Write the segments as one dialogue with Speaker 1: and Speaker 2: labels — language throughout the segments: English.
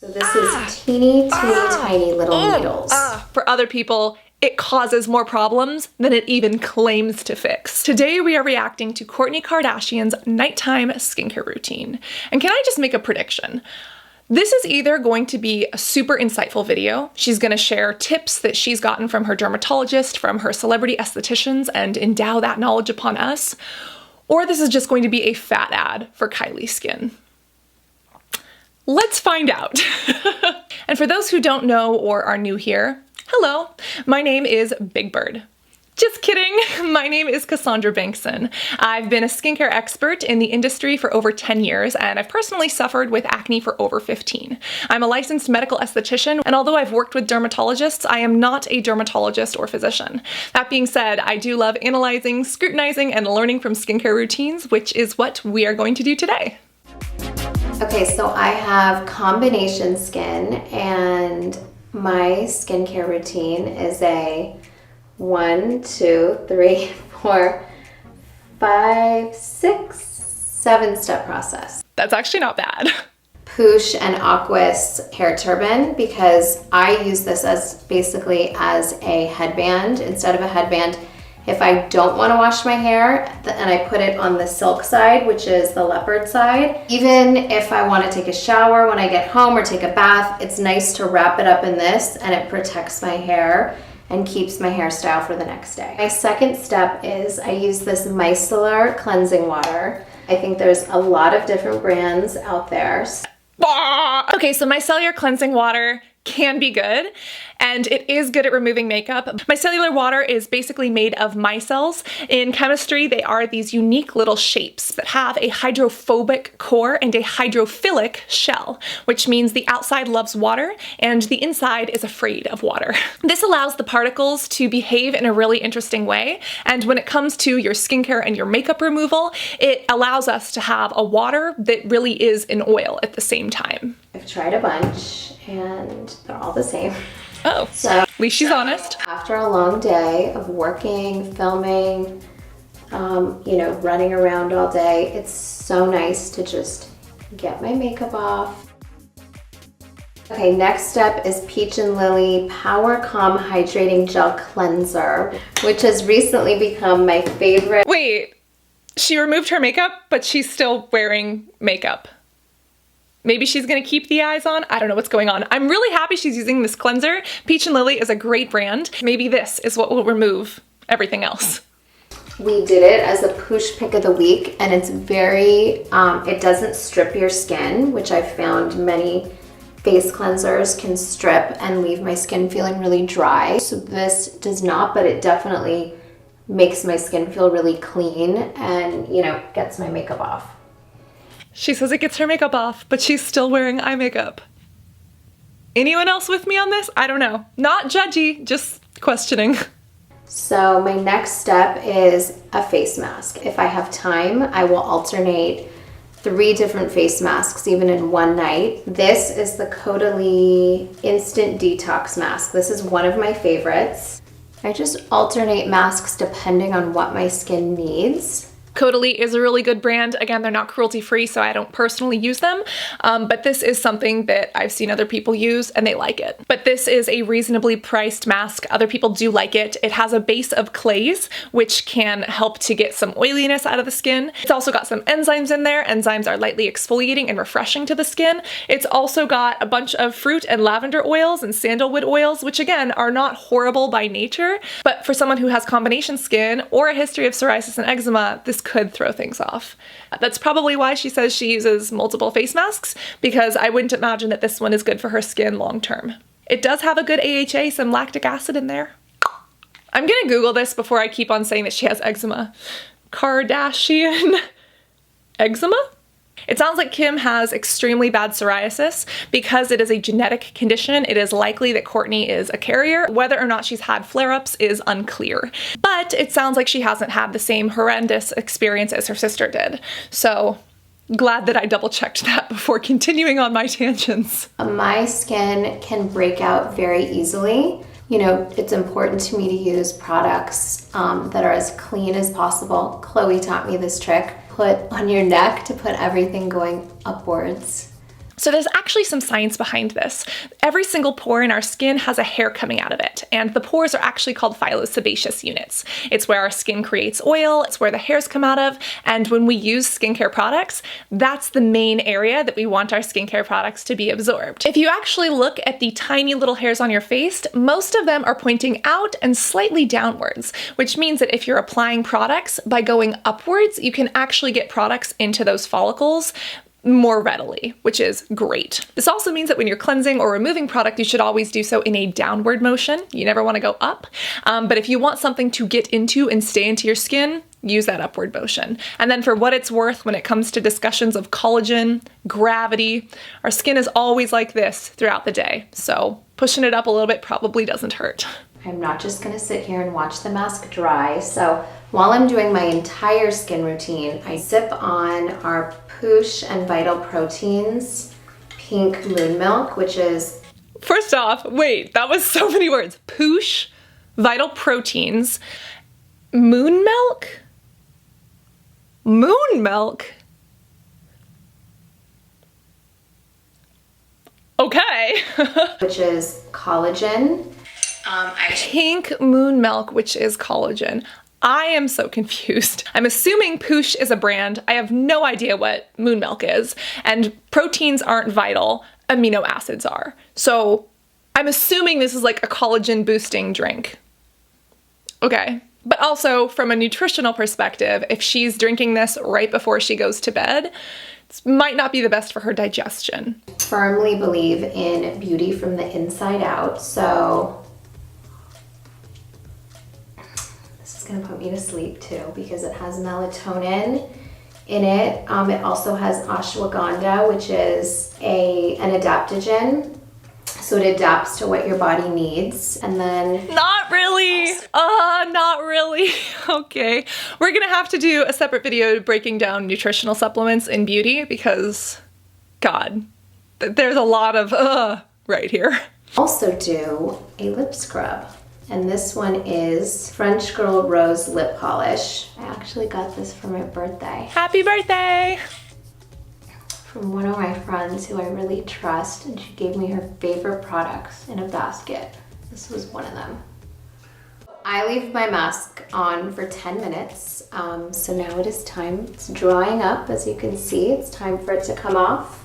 Speaker 1: So this is teeny tiny little needles.
Speaker 2: For other people, it causes more problems than it even claims to fix. Today we are reacting to Kourtney Kardashian's nighttime skincare routine. And can I just make a prediction? This is either going to be a super insightful video. She's gonna share tips that she's gotten from her dermatologist, from her celebrity estheticians, and endow that knowledge upon us. Or this is just going to be a fat ad for Kylie Skin. Let's find out. And for those who don't know or are new here, hello, my name is Big Bird. Just kidding, my name is Cassandra Bankson. I've been a skincare expert in the industry for over 10 years, and I've personally suffered with acne for over 15. I'm a licensed medical esthetician, and although I've worked with dermatologists, I am not a dermatologist or physician. That being said, I do love analyzing, scrutinizing, and learning from skincare routines, which is what we are going to do today.
Speaker 1: Okay, so I have combination skin, and my skincare routine is a 1, 2, 3, 4, 5, 6, 7-step process.
Speaker 2: That's actually not bad.
Speaker 1: POOSH and Aqua's hair turban, because I use this as basically as a headband instead of a headband. If I don't want to wash my hair, and I put it on the silk side, which is the leopard side. Even if I want to take a shower when I get home or take a bath, it's nice to wrap it up in this, and it protects my hair and keeps my hairstyle for the next day. My second step is I use this Micellar cleansing water. I think there's a lot of different brands out there.
Speaker 2: Okay, so Micellar cleansing water can be good, and it is good at removing makeup. Micellar water is basically made of micelles. In chemistry, they are these unique little shapes that have a hydrophobic core and a hydrophilic shell, which means the outside loves water and the inside is afraid of water. This allows the particles to behave in a really interesting way, and when it comes to your skincare and your makeup removal, it allows us to have a water that really is an oil at the same time.
Speaker 1: I've tried a bunch and they're all the same.
Speaker 2: Oh, so at least she's honest.
Speaker 1: After a long day of working, filming, you know, running around all day, it's so nice to just get my makeup off. Okay, next step is Peach and Lily Power Calm Hydrating Gel Cleanser, which has recently become my favorite.
Speaker 2: Wait, she removed her makeup, but she's still wearing makeup. Maybe she's gonna keep the eyes on. I don't know what's going on. I'm really happy she's using this cleanser. Peach and Lily is a great brand. Maybe this is what will remove everything else.
Speaker 1: We did it as a POOSH pick of the week, and it's very, it doesn't strip your skin, which I've found many face cleansers can strip and leave my skin feeling really dry. So this does not, but it definitely makes my skin feel really clean and, you know, gets my makeup off.
Speaker 2: She says it gets her makeup off, but she's still wearing eye makeup. Anyone else with me on this? I don't know. Not judgy, just questioning.
Speaker 1: So my next step is a face mask. If I have time, I will alternate 3 different face masks, even in one night. This is the Caudalie Instant Detox Mask. This is one of my favorites. I just alternate masks depending on what my skin needs.
Speaker 2: Caudalie is a really good brand. Again, they're not cruelty-free, so I don't personally use them, but this is something that I've seen other people use and they like it. But this is a reasonably priced mask. Other people do like it. It has a base of clays, which can help to get some oiliness out of the skin. It's also got some enzymes in there. Enzymes are lightly exfoliating and refreshing to the skin. It's also got a bunch of fruit and lavender oils and sandalwood oils, which again are not horrible by nature, but for someone who has combination skin or a history of psoriasis and eczema, this could throw things off. That's probably why she says she uses multiple face masks, because I wouldn't imagine that this one is good for her skin long term. It does have a good AHA, some lactic acid in there. I'm gonna Google this before I keep on saying that she has eczema. Kardashian eczema? It sounds like Kim has extremely bad psoriasis. Because it is a genetic condition, it is likely that Kourtney is a carrier. Whether or not she's had flare-ups is unclear. But it sounds like she hasn't had the same horrendous experience as her sister did. So glad that I double-checked that before continuing on my tangents.
Speaker 1: My skin can break out very easily. You know, it's important to me to use products that are as clean as possible. Chloe taught me this trick. Put on your neck to put everything going upwards.
Speaker 2: So there's actually some science behind this. Every single pore in our skin has a hair coming out of it, and the pores are actually called phyllosebaceous units. It's where our skin creates oil, it's where the hairs come out of, and when we use skincare products, that's the main area that we want our skincare products to be absorbed. If you actually look at the tiny little hairs on your face, most of them are pointing out and slightly downwards, which means that if you're applying products, by going upwards, you can actually get products into those follicles more readily, which is great. This also means that when you're cleansing or removing product, you should always do so in a downward motion. You never want to go up. But if you want something to get into and stay into your skin, use that upward motion. And then for what it's worth, when it comes to discussions of collagen, gravity, our skin is always like this throughout the day. So pushing it up a little bit probably doesn't hurt.
Speaker 1: I'm not just gonna sit here and watch the mask dry. So while I'm doing my entire skin routine, I sip on our POOSH and Vital Proteins Pink Moon Milk, which is...
Speaker 2: First off, wait, that was so many words. POOSH, Vital Proteins, Moon Milk? Moon Milk? Okay.
Speaker 1: which is collagen.
Speaker 2: Pink Moon Milk, which is collagen. I am so confused. I'm assuming POOSH is a brand. I have no idea what Moon Milk is, and proteins aren't vital, amino acids are. So I'm assuming this is like a collagen boosting drink. Okay. But also from a nutritional perspective, if she's drinking this right before she goes to bed, it might not be the best for her digestion.
Speaker 1: Firmly believe in beauty from the inside out, so this is gonna put me to sleep too because it has melatonin in it. It also has ashwagandha, which is an adaptogen. So it adapts to what your body needs. And then...
Speaker 2: Not really. Not really. Okay. We're gonna have to do a separate video breaking down nutritional supplements in beauty because, God, there's a lot of right here.
Speaker 1: Also do a lip scrub. And this one is French Girl Rose Lip Polish. I actually got this for my birthday.
Speaker 2: Happy birthday!
Speaker 1: From one of my friends who I really trust, and she gave me her favorite products in a basket. This was one of them. I leave my mask on for 10 minutes. So now it is time. It's drying up, as you can see. It's time for it to come off.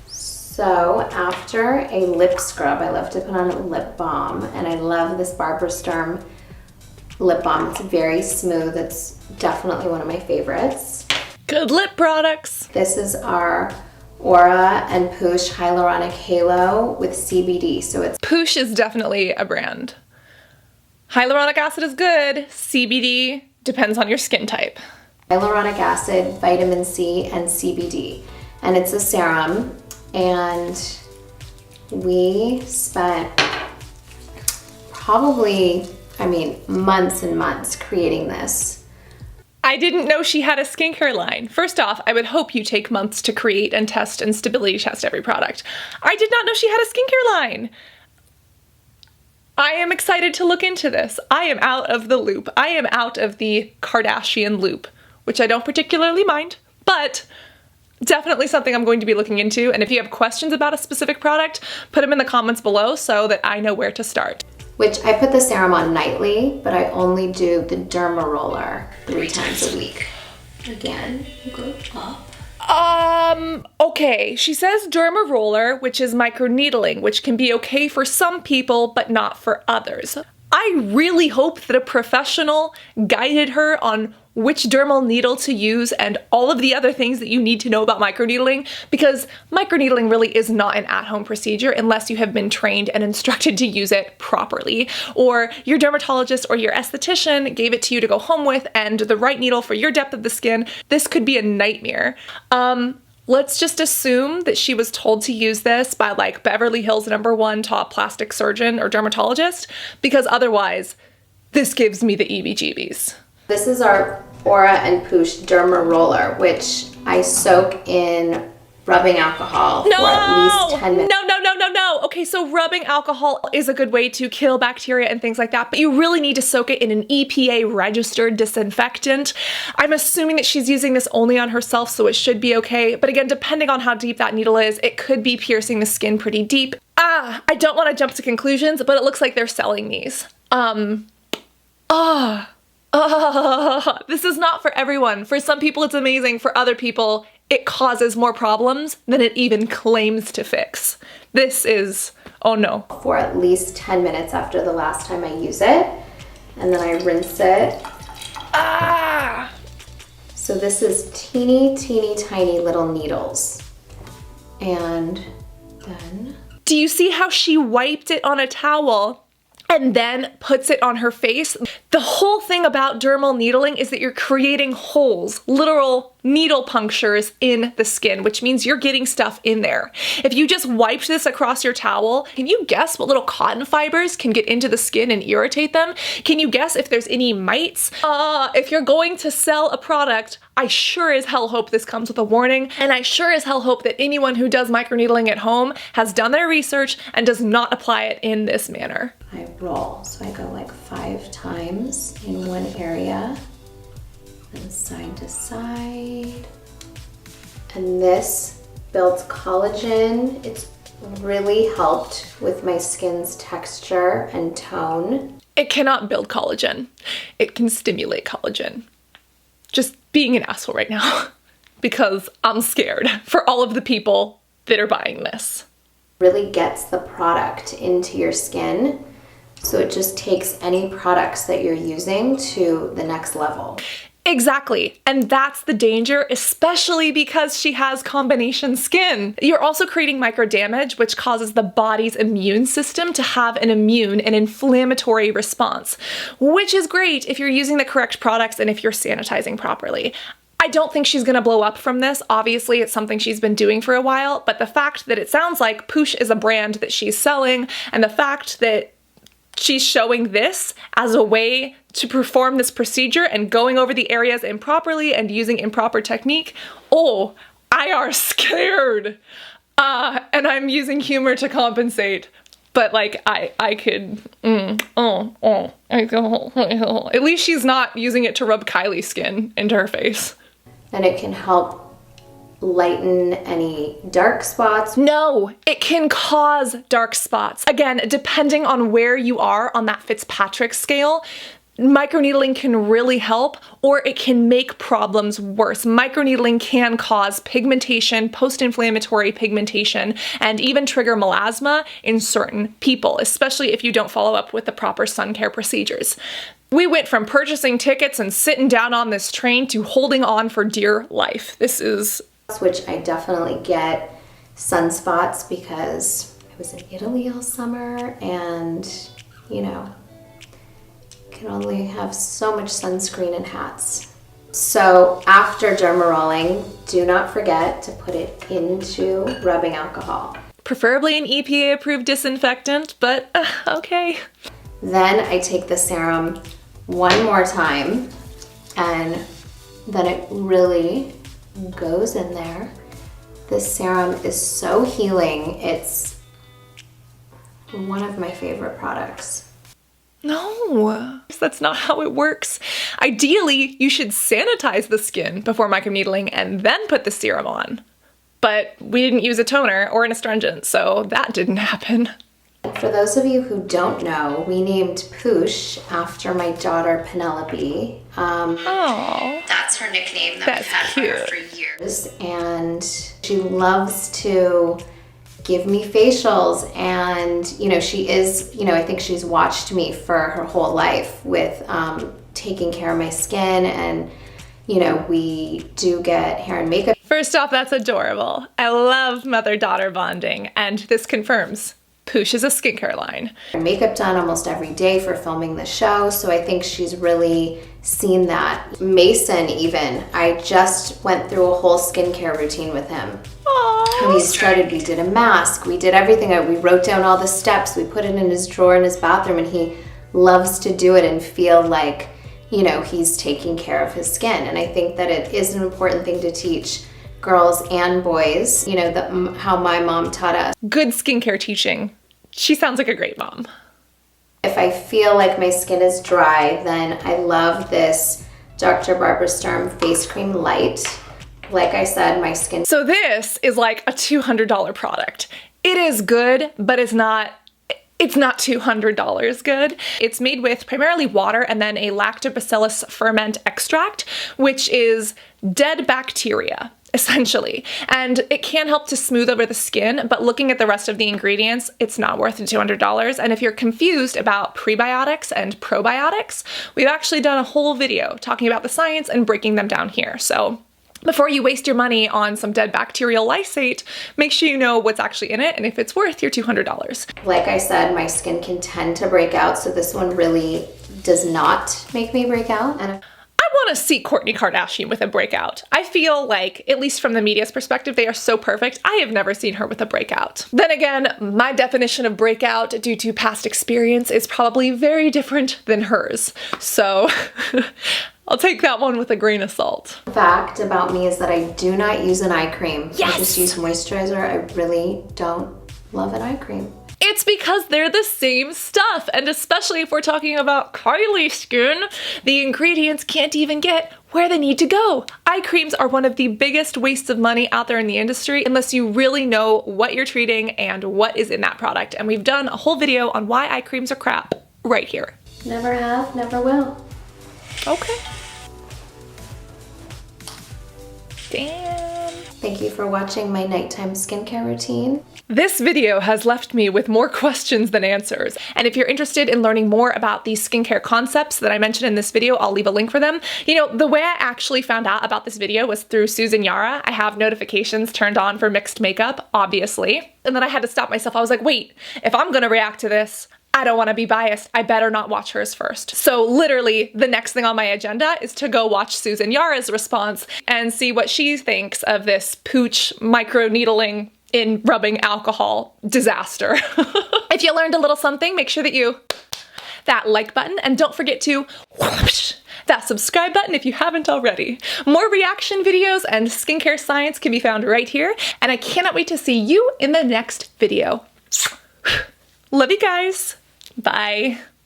Speaker 1: So after a lip scrub, I love to put on a lip balm, and I love this Barbara Sturm lip balm. It's very smooth. It's definitely one of my favorites.
Speaker 2: Good lip products.
Speaker 1: This is our HORA and POOSH Hyaluronic Halo with CBD. So it's...
Speaker 2: POOSH is definitely a brand. Hyaluronic acid is good. CBD depends on your skin type.
Speaker 1: Hyaluronic acid, vitamin C, and CBD. And it's a serum. And we spent probably, months and months creating this.
Speaker 2: I didn't know she had a skincare line. First off, I would hope you take months to create and test and stability test every product. I did not know she had a skincare line. I am excited to look into this. I am out of the loop. I am out of the Kardashian loop, which I don't particularly mind, but definitely something I'm going to be looking into. And if you have questions about a specific product, put them in the comments below so that I know where to start.
Speaker 1: Which I put the serum on nightly, but I only do the Dermaroller 3 times a week. Again, go up.
Speaker 2: Okay, she says Dermaroller, which is microneedling, which can be okay for some people, but not for others. I really hope that a professional guided her on which dermal needle to use and all of the other things that you need to know about microneedling, because microneedling really is not an at-home procedure unless you have been trained and instructed to use it properly, or your dermatologist or your esthetician gave it to you to go home with and the right needle for your depth of the skin. This could be a nightmare. Let's just assume that she was told to use this by like Beverly Hills #1 top plastic surgeon or dermatologist, because otherwise this gives me the EBGBs.
Speaker 1: This is our HORA and POOSH Dermaroller, which I soak in rubbing alcohol for at least 10 minutes.
Speaker 2: No. Okay, so rubbing alcohol is a good way to kill bacteria and things like that, but you really need to soak it in an EPA registered disinfectant. I'm assuming that she's using this only on herself, so it should be okay. But again, depending on how deep that needle is, it could be piercing the skin pretty deep. I don't want to jump to conclusions, but it looks like they're selling these. This is not for everyone. For some people, it's amazing. For other people, it causes more problems than it even claims to fix. This is, oh no.
Speaker 1: For at least 10 minutes after the last time I use it, and then I rinse it. So this is teeny, teeny, tiny little needles. And then...
Speaker 2: Do you see how she wiped it on a towel and then puts it on her face? The whole thing about dermal needling is that you're creating holes, literal needle punctures in the skin, which means you're getting stuff in there. If you just wiped this across your towel, can you guess what little cotton fibers can get into the skin and irritate them? Can you guess if there's any mites? If you're going to sell a product, I sure as hell hope this comes with a warning, and I sure as hell hope that anyone who does microneedling at home has done their research and does not apply it in this manner.
Speaker 1: I roll, so I go like 5 times in one area, and side to side. And this builds collagen. It's really helped with my skin's texture and tone.
Speaker 2: It cannot build collagen. It can stimulate collagen. Just being an asshole right now because I'm scared for all of the people that are buying this.
Speaker 1: Really gets the product into your skin. So it just takes any products that you're using to the next level.
Speaker 2: Exactly, and that's the danger, especially because she has combination skin. You're also creating micro damage, which causes the body's immune system to have an inflammatory response, which is great if you're using the correct products and if you're sanitizing properly. I don't think she's gonna blow up from this. Obviously, it's something she's been doing for a while, but the fact that it sounds like POOSH is a brand that she's selling, and the fact that she's showing this as a way to perform this procedure and going over the areas improperly and using improper technique, I are scared. And I'm using humor to compensate. But like, I could, at least she's not using it to rub Kylie's skin into her face.
Speaker 1: And it can help lighten any dark spots.
Speaker 2: No, it can cause dark spots. Again, depending on where you are on that Fitzpatrick scale, microneedling can really help, or it can make problems worse. Microneedling can cause pigmentation, post-inflammatory pigmentation, and even trigger melasma in certain people, especially if you don't follow up with the proper sun care procedures. We went from purchasing tickets and sitting down on this train to holding on for dear life. This is...
Speaker 1: Which I definitely get sunspots because I was in Italy all summer and, you know, can only have so much sunscreen and hats. So after dermarolling, do not forget to put it into rubbing alcohol.
Speaker 2: Preferably an EPA approved disinfectant, but okay.
Speaker 1: Then I take the serum one more time and then it really goes in there. This serum is so healing. It's one of my favorite products.
Speaker 2: No, that's not how it works. Ideally, you should sanitize the skin before microneedling and then put the serum on. But we didn't use a toner or an astringent, so that didn't happen.
Speaker 1: For those of you who don't know, we named POOSH after my daughter Penelope. That's her nickname that we've had for her for years. And she loves to give me facials, and you know, she is, you know, I think she's watched me for her whole life with taking care of my skin, and you know, we do get hair and makeup.
Speaker 2: First off, that's adorable. I love mother-daughter bonding, and this confirms POOSH is a skincare line.
Speaker 1: Makeup done almost every day for filming the show, so I think she's really seen that. Mason even, I just went through a whole skincare routine with him.
Speaker 2: Aww.
Speaker 1: We did a mask, we did everything. We wrote down all the steps, we put it in his drawer in his bathroom, and he loves to do it and feel like, you know, he's taking care of his skin. And I think that it is an important thing to teach girls and boys, you know, how my mom taught us.
Speaker 2: Good skincare teaching She sounds like a great mom.
Speaker 1: If I feel like my skin is dry, then I love this Dr. Barbara Sturm Face Cream Light. Like I said, my skin...
Speaker 2: So this is like a $200 product. It is good, but it's not $200 good. It's made with primarily water and then a lactobacillus ferment extract, which is dead bacteria, essentially. And it can help to smooth over the skin, but looking at the rest of the ingredients, it's not worth the $200. And if you're confused about prebiotics and probiotics, we've actually done a whole video talking about the science and breaking them down here. So before you waste your money on some dead bacterial lysate, make sure you know what's actually in it and if it's worth your $200.
Speaker 1: Like I said, my skin can tend to break out, so this one really does not make me break out. And
Speaker 2: I want to see Kourtney Kardashian with a breakout. I feel like, at least from the media's perspective, they are so perfect. I have never seen her with a breakout. Then again, my definition of breakout due to past experience is probably very different than hers. So I'll take that one with a grain of salt.
Speaker 1: Fact about me is that I do not use an eye cream.
Speaker 2: Yes!
Speaker 1: I just use moisturizer. I really don't love an eye cream.
Speaker 2: It's because they're the same stuff, and especially if we're talking about Kylie skin, the ingredients can't even get where they need to go. Eye creams are one of the biggest wastes of money out there in the industry unless you really know what you're treating and what is in that product. And we've done a whole video on why eye creams are crap right here.
Speaker 1: Never have, never will.
Speaker 2: Okay. Damn.
Speaker 1: Thank you for watching my nighttime skincare routine.
Speaker 2: This video has left me with more questions than answers. And if you're interested in learning more about these skincare concepts that I mentioned in this video, I'll leave a link for them. You know, the way I actually found out about this video was through Susan Yara. I have notifications turned on for mixed makeup, obviously. And then I had to stop myself. I was like, wait, if I'm gonna react to this, I don't want to be biased. I better not watch hers first. So literally the next thing on my agenda is to go watch Susan Yara's response and see what she thinks of this POOSH microneedling in rubbing alcohol disaster. If you learned a little something, make sure that you that like button and don't forget to whoosh that subscribe button if you haven't already. More reaction videos and skincare science can be found right here, and I cannot wait to see you in the next video. Love you guys. Bye.